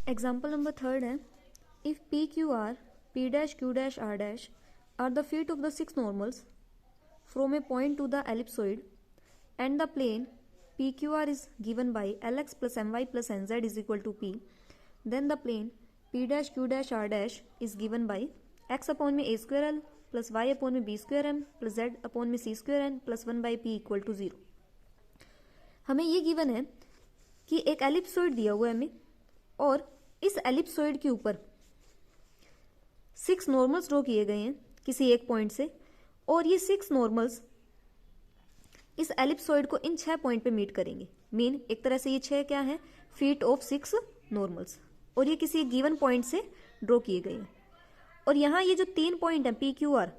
Example number third है, if P Q R P dash Q dash R dash are the feet of the six normals from a point to the ellipsoid and the plane PQR is given by Lx plus My plus Nz is equal to P, then the plane P dash Q dash R dash is given by x upon में a square L plus y upon में b square m plus z upon में c square n plus 1 by p equal to 0। हमें ये given है कि एक ellipsoid दिया हुआ है हमें, और इस एलिप्सॉइड के ऊपर 6 नॉर्मल्स ड्रॉ किए गए हैं किसी एक पॉइंट से, और ये 6 नॉर्मल्स इस एलिप्सॉइड को इन 6 पॉइंट पे मीट करेंगे। मीन एक तरह से ये 6 क्या है, फीट ऑफ 6 नॉर्मल्स, और ये किसी गिवन पॉइंट से ड्रॉ किए गए हैं। और यहाँ ये जो 3 पॉइंट है पी क्यू आर,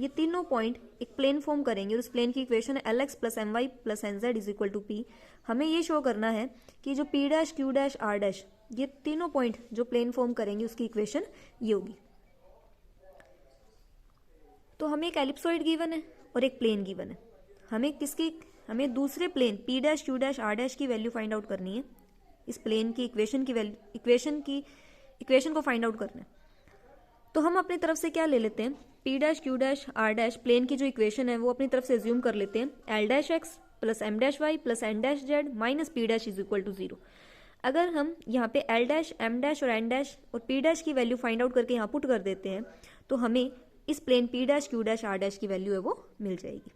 ये तीनों पॉइंट एक प्लेन फॉर्म करेंगे, और उस प्लेन की इक्वेशन है Lx plus My plus Nz is equal to P। हमें ये शो करना है कि जो P dash Q dash R dash, ये तीनों पॉइंट जो प्लेन फॉर्म करेंगे उसकी इक्वेशन ये होगी। तो हमें एक एलिप्सॉइड गिवन है और एक प्लेन गिवन है। हमें दूसरे plane P dash Q dash R dash की वैल्यू फाइंड आउट करनी है। इस प्लेन की इक्वेशन को फाइंड आउट करना है। तो हम अपनी तरफ से क्या ले लेते हैं, P dash Q dash R dash plane की जो इक्वेशन है वो अपनी तरफ से एज्यूम कर लेते हैं, L dash x plus M dash y plus N dash z minus P dash is equal to 0। अगर हम यहाँ पे L डैश M डैश और N डैश और P डैश की वैल्यू फाइंड आउट करके यहाँ पुट कर देते हैं, तो हमें इस plane P dash Q dash R dash की वैल्यू है वो मिल जाएगी।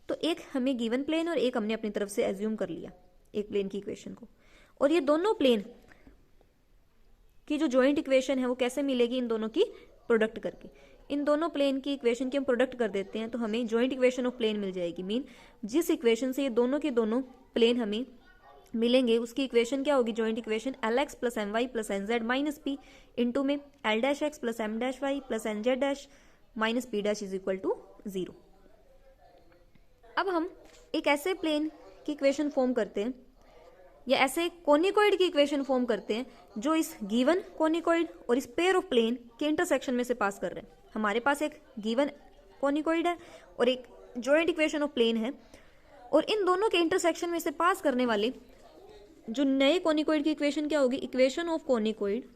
तो एक हमें गिवन प्लेन और एक हमने अपनी तरफ से एज्यूम कर लिया एक प्लेन की इक्वेशन को, और ये दोनों प्लेन की जो जॉइंट इक्वेशन है वो कैसे मिलेगी, इन दोनों की प्रोडक्ट करके। इन दोनों प्लेन की इक्वेशन की हम प्रोडक्ट कर देते हैं तो हमें जॉइंट इक्वेशन ऑफ प्लेन मिल जाएगी। मीन जिस इक्वेशन से ये दोनों के दोनों प्लेन हमें मिलेंगे उसकी इक्वेशन क्या होगी, joint equation Lx plus My plus Nz minus P into में L dash x plus M dash y plus Nz dash minus P dash is equal to 0। अब हम एक ऐसे प्लेन की इक्वेशन फॉर्म करते हैं या ऐसे कोनिकॉइड की इक्वेशन फॉर्म करते हैं जो इस गिवन कोनिकॉइड और इस पेयर ऑफ प्लेन के इंटरसेक्शन में से पास कर रहे हैं। हमारे पास एक गिवन कोनिकॉइड है और एक जॉइंट इक्वेशन ऑफ प्लेन है, और इन दोनों के इंटरसेक्शन में से पास करने वाले जो नए कोनिकॉइड की इक्वेशन क्या होगी, equation of conicoid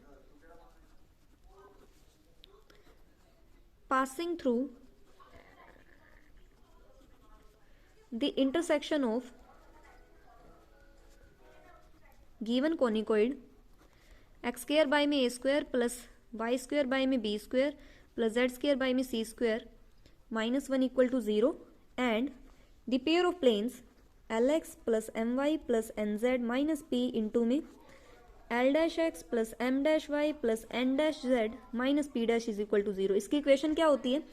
passing through the intersection of given conicoid x square by में a square plus y square by में b square plus z square by में c square minus 1 equal to 0 and the pair of planes Lx plus My plus Nz minus p into में L dash x plus M dash y plus N dash z minus p dash is equal to 0। इसकी equation क्या होती है,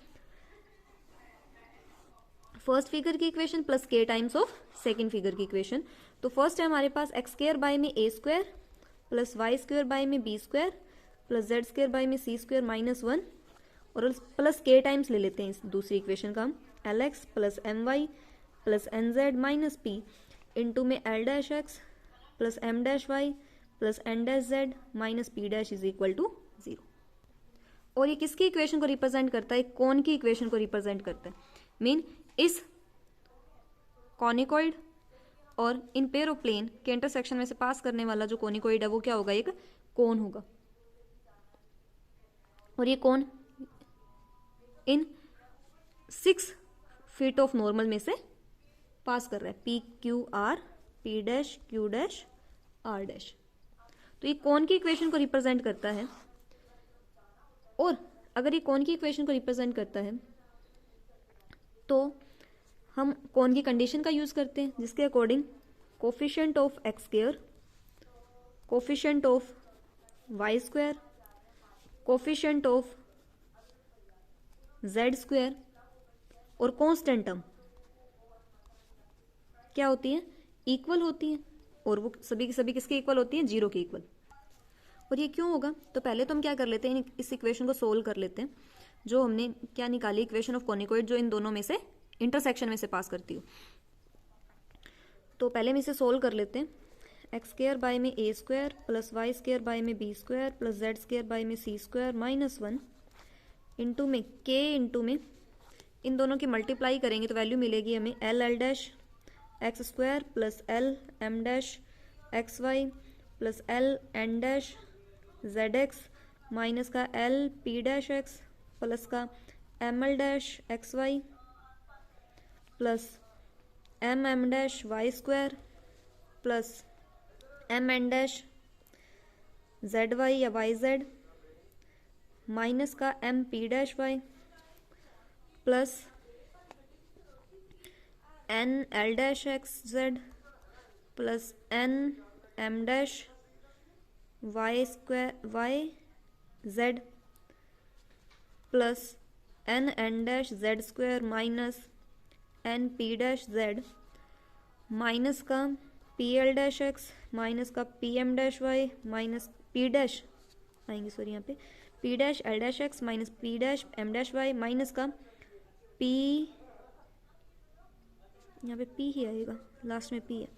first figure की equation plus k times of second figure की equation. तो first है हमारे पास एक्स स्क्वायर बाय में a square plus y square by में b square plus z square by में c स्क्वायर माइनस 1, और प्लस k टाइम्स ले लेते हैं इस दूसरी इक्वेशन का हम, Lx plus My plus Nz minus p into में L dash x plus M dash y plus N dash z minus p dash is equal to 0। और ये किसकी इक्वेशन को रिप्रेजेंट करता है, कौन की इक्वेशन को रिप्रेजेंट करता है। मीन इस कॉनिकॉइड और इन पेयर ऑफ प्लेन के इंटरसेक्शन में से पास करने वाला जो कॉनिकॉइड है वो क्या होगा, एक कोन होगा, और ये कोन इन 6 फीट ऑफ नॉर्मल में से पास कर रहा है, P Q R P dash Q dash R dash. तो ये कोन की इक्वेशन को रिप्रेजेंट करता है, और अगर ये कोन की इक्वेशन को रिप्रेजेंट करता है तो हम कोन की कंडीशन का यूज करते हैं जिसके according coefficient of x square, coefficient of y square, coefficient of z square और कांस्टेंट टर्म क्या होती है, इक्वल होती है, और वो सभी की सभी किसके इक्वल होती हैं, 0 के इक्वल। और ये क्यों होगा, तो पहले तो हम क्या कर लेते हैं, इस इक्वेशन को सोल्व कर लेते हैं, जो हमने क्या निकाली, इक्वेशन ऑफ कॉनिकॉइड जो इन दोनों में से इंटरसेक्शन में से पास करती हो। तो पहले हम इसे सोल्व कर लेते हैं, एक्स स्क्वायर बाय में a square plus y square by में b square plus z square by में c स्क्वायर माइनस 1 इंटू में k इंटू में इन दोनों की मल्टीप्लाई करेंगे तो वैल्यू मिलेगी हमें L dash X square plus L M dash X Y plus L N dash Z X minus का L P dash x plus का M L dash X Y plus M M dash Y square plus M N dash Z Y या Y Z minus का M P dash Y plus N L dash X Z plus N M dash Y square Y Z plus N N dash Z square minus N P dash Z minus का P L dash X minus का P M dash Y minus P dash आएंगे sorry यहाँ पे P dash L dash X minus P dash M dash Y minus का P यहाँ पे P ही आएगा last में पी है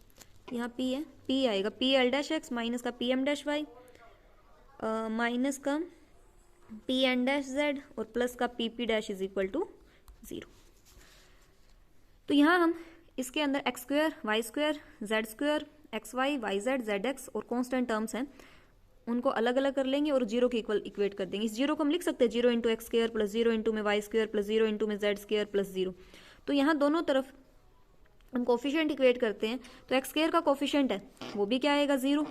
यहाँ पी है पी आएगा P L dash X minus का P M dash Y minus का पी एन डैश जेड और प्लस का P P dash is equal to 0। तो यहाँ हम इसके अंदर X square Y square Z square X Y Z Z X और कॉन्स्टेंट टर्म्स हैं उनको अलग अलग कर लेंगे और 0 के इक्वल इक्वेट कर देंगे। इस 0 को हम लिख सकते हैं 0 into x square plus 0 into में वाई स्क्वायर प्लस 0 इंटू में जेड स्क्वायर प्लस 0। तो यहाँ दोनों तरफ हम कोफिशिएंट इक्वेट करते हैं तो एक्स स्क्वायर का कोफिशिएंट है वो भी क्या आएगा 0।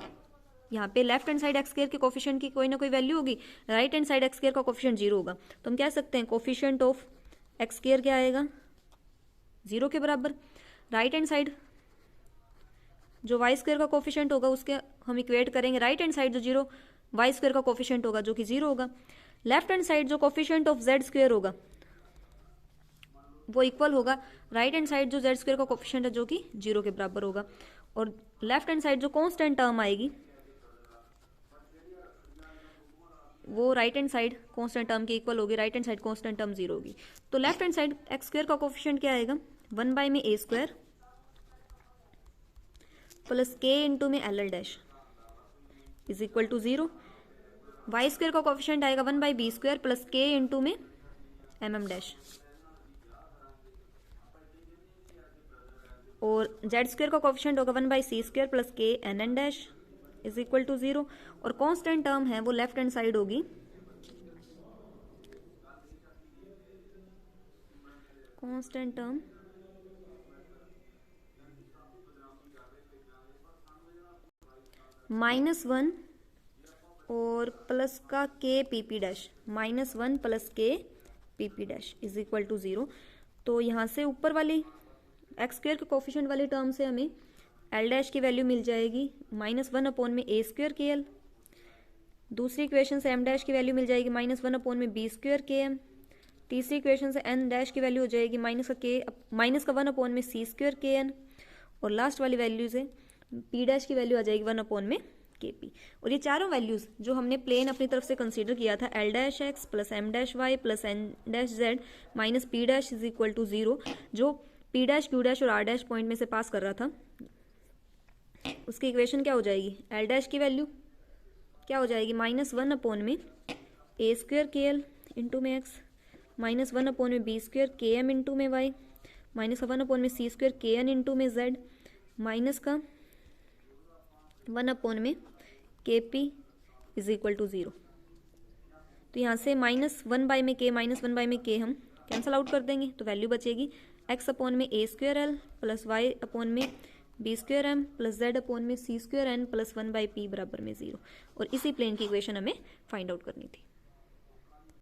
यहाँ पे left hand side x square के कोफिशिएंट की कोई ना कोई वैल्यू होगी, right hand side x square का कोफिशिएंट 0 होगा। तो हम कह सकते हैं कोफिशिएंट ऑफ एक्स स्क्वायर क्या आएगा 0 के बराबर। राइट हैंड साइड जो वाई स्क्वायर का कोफिशिएंट होगा उसके हम इक्वेट करेंगे राइट हैंड साइड जो 0 वाई स्क्वायर का कोफिशिएंट होगा जो कि 0 होगा। लेफ्ट हैंड साइड जो कोफिशिएंट ऑफ जेड स्क्वायर होगा वो इक्वल होगा राइट हैंड साइड जो जेड स्क्वायर का कोफिशिएंट है जो कि 0 के बराबर होगा। और लेफ्ट हैंड साइड जो कांस्टेंट टर्म आएगी वो right hand side constant term के इक्वल होगी, right hand side constant term 0 होगी। तो left hand side x square का कोफिशिएंट क्या आएगा 1 बाय में A square plus k into में L L dash is equal to 0। Y square का कोफिशिएंट आएगा 1 by B square plus k into में एम एम डैश और जेड स्क्वायर का कोफिशिएंट होगा 1 by C square plus k N N dash is equal to 0। और constant term है वो left hand side होगी कांस्टेंट टर्म -1 और प्लस का k P P dash -1 plus k P P dash is equal to 0। तो यहाँ से ऊपर वाली एक्स स्क्वायर के कोफिशिएंट वाली टर्म से हमें एल डैश की वैल्यू मिल जाएगी -1 अपॉन में ए स्क्वायर के एल। दूसरी इक्वेशन से एम डैश की वैल्यू मिल जाएगी -1 अपॉन में बी स्क्वायर के एम। तीसरी इक्वेशन से एन डैश की वैल्यू हो जाएगी -1 अपॉन में सी स्क्वायर के एन। और लास्ट वाली वैल्यू से पी डैश की वैल्यू आ जाएगी 1 अपॉन में के पी। और ये चारों वैल्यूज जो हमने प्लेन अपनी तरफ से कंसीडर किया था L dash x plus M dash Y plus N dash Z minus P dash is equal to 0 जो पी डैश क्यू डैश और आर डैश पॉइंट में से पास कर रहा था उसकी इक्वेशन क्या हो जाएगी एल डैश की वैल्यू क्या हो जाएगी -1 अपॉन में A square k L into में एक्स -1 अपॉन में B square k M into में वाई -1 अपॉन में C square k N into में जेड माइनस का 1 अपॉन में के पी इज इक्वल टू 0। तो यहाँ से -1 बाई में के -1 बाई में के हम कैंसल आउट कर देंगे तो वैल्यू बचेगी x अपॉन में A square L plus Y upon में B square M plus Z upon में C square N plus 1 by P बराबर में 0। और इसी प्लेन की इक्वेशन हमें फाइंड आउट करनी थी।